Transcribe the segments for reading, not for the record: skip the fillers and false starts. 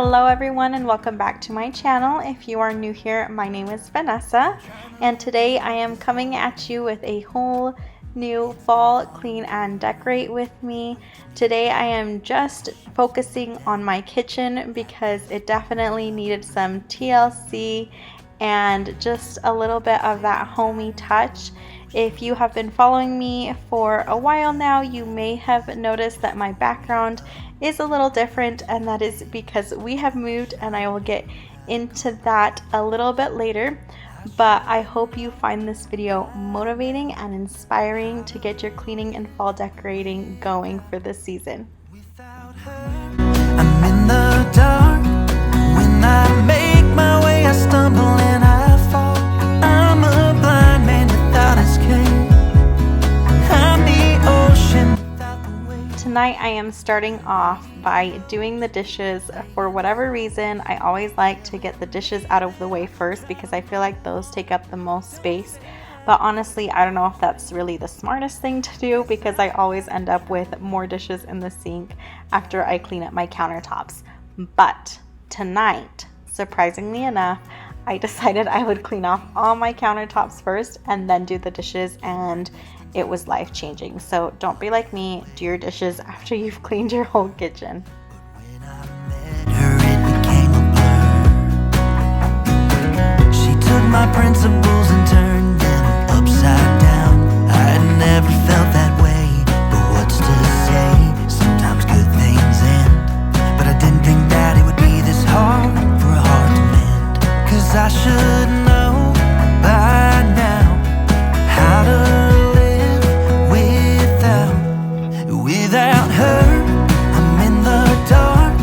Hello everyone and welcome back to my channel. If you are new here, my name is Vanessa and today I am coming at you with a whole new fall clean and decorate with me. Today I am just focusing on my kitchen because it definitely needed some TLC and just a little bit of that homey touch. If you have been following me for a while now, you may have noticed that my background is a little different, and that is because we have moved, and I will get into that a little bit later. But I hope you find this video motivating and inspiring to get your cleaning and fall decorating going for this season. I'm in the dark. When I make my way, I stumble and I fall. I'm a blind man without escape. I'm the ocean without the waves. Tonight I am starting off by doing the dishes. For whatever reason, I always like to get the dishes out of the way first because I feel like those take up the most space. But honestly, I don't know if that's really the smartest thing to do because I always end up with more dishes in the sink after I clean up my countertops. But tonight, surprisingly enough, I decided I would clean off all my countertops first and then do the dishes, and it was life-changing. So don't be like me, do your dishes after you've cleaned your whole kitchen. When I met her, it became a blur. She took my principles and turned them upside down. I had never felt that way, but what's to say? Sometimes good things end, but I didn't think that it would be this hard for a heart to mend. 'Cause I should know by now how to without her. I'm in the dark.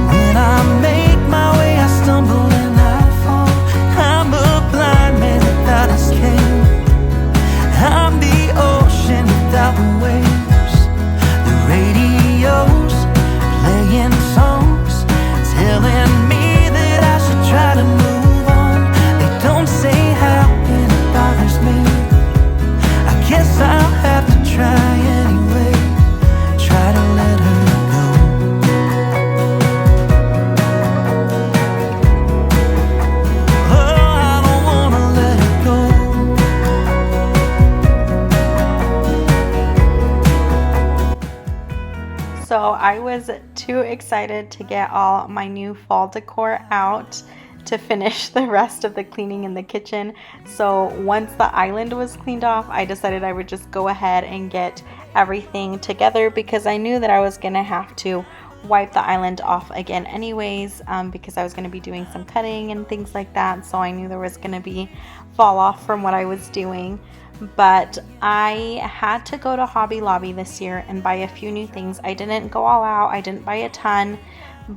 When I make my way, I stumble and I fall. I'm a blind man without escape. I'm the ocean without the waves. The radio's playing songs, telling me that I should try to move on. They don't say how, and it bothers me. I guess I'll have to try anyway. Try to let her go. Oh, I don't wanna let her go. So I was too excited to get all my new fall decor out to finish the rest of the cleaning in the kitchen. So once the island was cleaned off, I decided I would just go ahead and get everything together because I knew that I was gonna have to wipe the island off again anyways, because I was gonna be doing some cutting and things like that. So I knew there was gonna be fall off from what I was doing. But I had to go to Hobby Lobby this year and buy a few new things. I didn't go all out, I didn't buy a ton,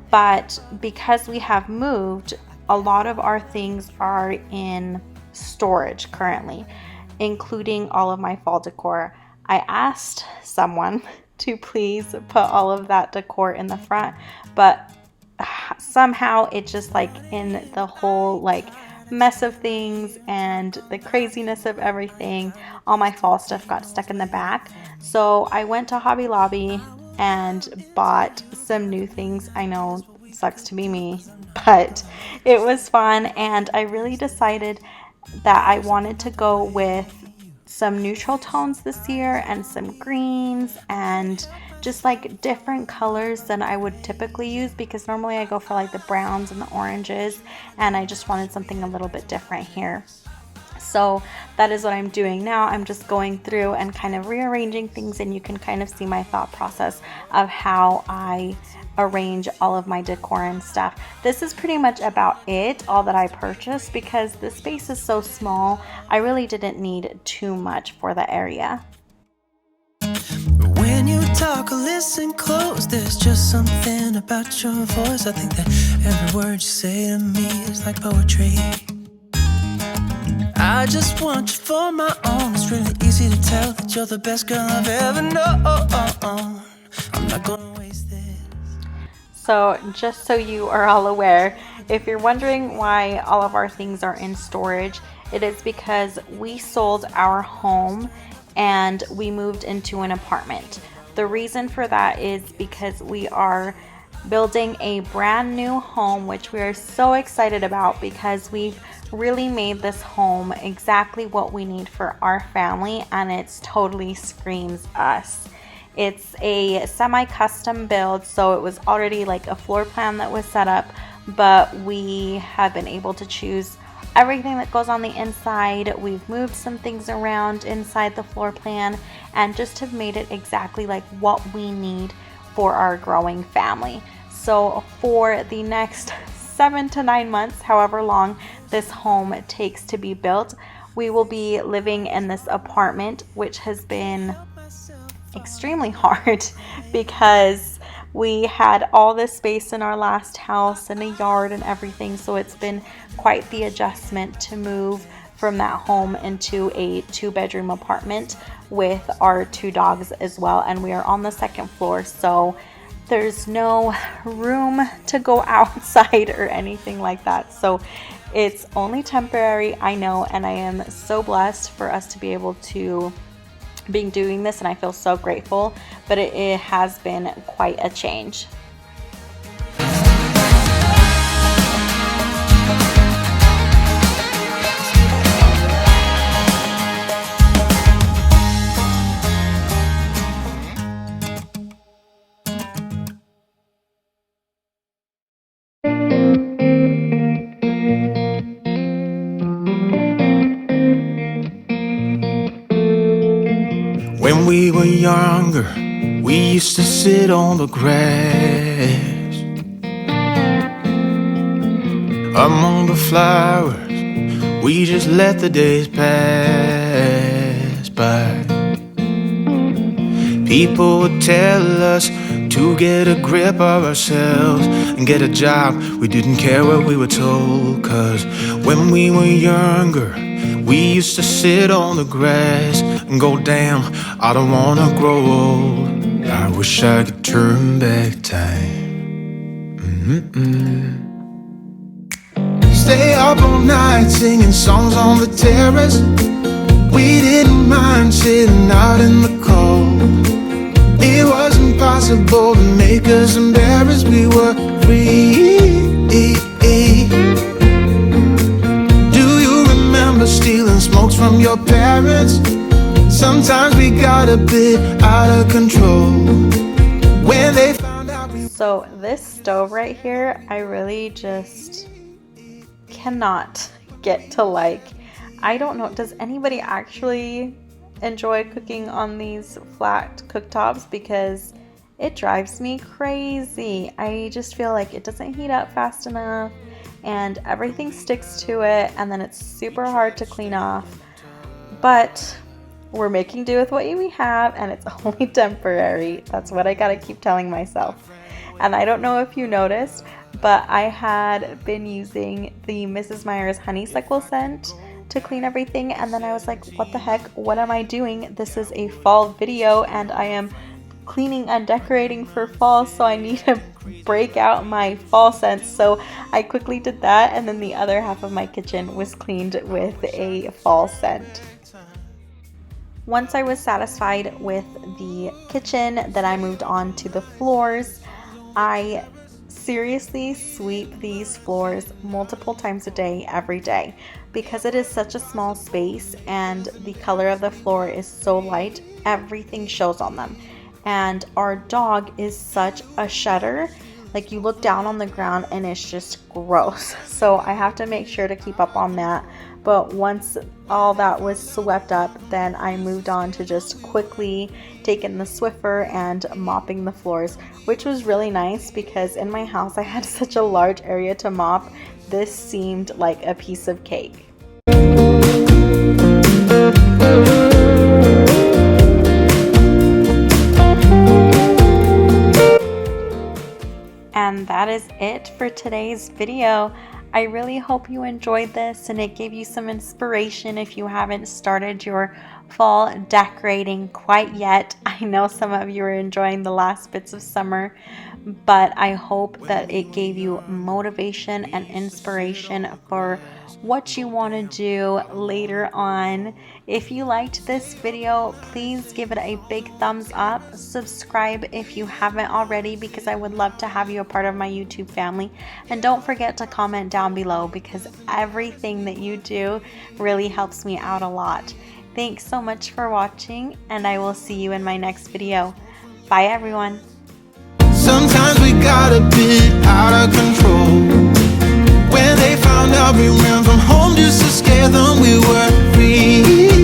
but because we have moved, a lot of our things are in storage currently, including all of my fall decor. I asked someone to please put all of that decor in the front, but somehow it just, like, in the whole mess of things and the craziness of everything, all my fall stuff got stuck in the back. So I went to Hobby Lobby and bought some new things. I know, sucks to be me, but it was fun, and I really decided that I wanted to go with some neutral tones this year and some greens and just like different colors than I would typically use, because normally I go for like the browns and the oranges, and I just wanted something a little bit different here. So that is what I'm doing now. I'm just going through and kind of rearranging things, and you can kind of see my thought process of how I arrange all of my decor and stuff. This is pretty much about it, all that I purchased, because the space is so small. I really didn't need too much for the area. When you talk or listen close, there's just something about your voice. I think that every word you say to me is like poetry. I just want you for my own. It's really easy to tell that you're the best girl I've ever known. I'm not gonna waste this. So just so you are all aware, if you're wondering why all of our things are in storage, it is because we sold our home and we moved into an apartment. The reason for that is because we are building a brand new home, which we are so excited about because we've really made this home exactly what we need for our family, and it's totally screams us. It's a semi-custom build, so it was already like a floor plan that was set up, but we have been able to choose everything that goes on the inside. We've moved some things around inside the floor plan and just have made it exactly like what we need for our growing family. So for the next 7 to 9 months, however long this home takes to be built, we will be living in this apartment, which has been extremely hard because we had all this space in our last house and a yard and everything, so it's been quite the adjustment to move from that home into a 2-bedroom apartment with our 2 dogs as well. And we are on the 2nd floor, so there's no room to go outside or anything like that. So it's only temporary, I know, and I am so blessed for us to be able to be doing this, and I feel so grateful, but it has been quite a change. When we were younger, we used to sit on the grass among the flowers. We just let the days pass by. People would tell us to get a grip of ourselves and get a job. We didn't care what we were told, 'cause when we were younger, we used to sit on the grass and go, damn, I don't wanna grow old. I wish I could turn back time. Stay up all night singing songs on the terrace. We didn't mind sitting out in the cold. It wasn't possible to make us embarrassed. We were free. Do you remember stealing smokes from your parents? Sometimes we got a bit out of control when they found out we... So this stove right here, I really just cannot get to like. I don't know, does anybody actually enjoy cooking on these flat cooktops? Because it drives me crazy. I just feel like it doesn't heat up fast enough and everything sticks to it, and then it's super hard to clean off. But we're making do with what we have, and it's only temporary. That's what I gotta keep telling myself. And I don't know if you noticed, but I had been using the Mrs. Meyer's honeysuckle scent to clean everything, and then I was like, what the heck, what am I doing? This is a fall video and I am cleaning and decorating for fall, so I need to break out my fall scents. So I quickly did that, and then the other half of my kitchen was cleaned with a fall scent. Once I was satisfied with the kitchen, then I moved on to the floors. I seriously sweep these floors multiple times a day, every day, because it is such a small space and the color of the floor is so light, everything shows on them. And our dog is such a shedder. Like, you look down on the ground and it's just gross. So I have to make sure to keep up on that. But once all that was swept up, then I moved on to just quickly taking the Swiffer and mopping the floors, which was really nice because in my house I had such a large area to mop. This seemed like a piece of cake. And that is it for today's video. I really hope you enjoyed this and it gave you some inspiration if you haven't started your fall decorating quite yet. I know some of you are enjoying the last bits of summer, but I hope that it gave you motivation and inspiration for what you want to do later on. If you liked this video, please give it a big thumbs up. Subscribe if you haven't already, because I would love to have you a part of my YouTube family. And don't forget to comment down below, because everything that you do really helps me out a lot. Thanks so much for watching, and I will see you in my next video. Bye everyone. Sometimes we got a bit out of control. When they found out we ran from home just to scare them, we were free.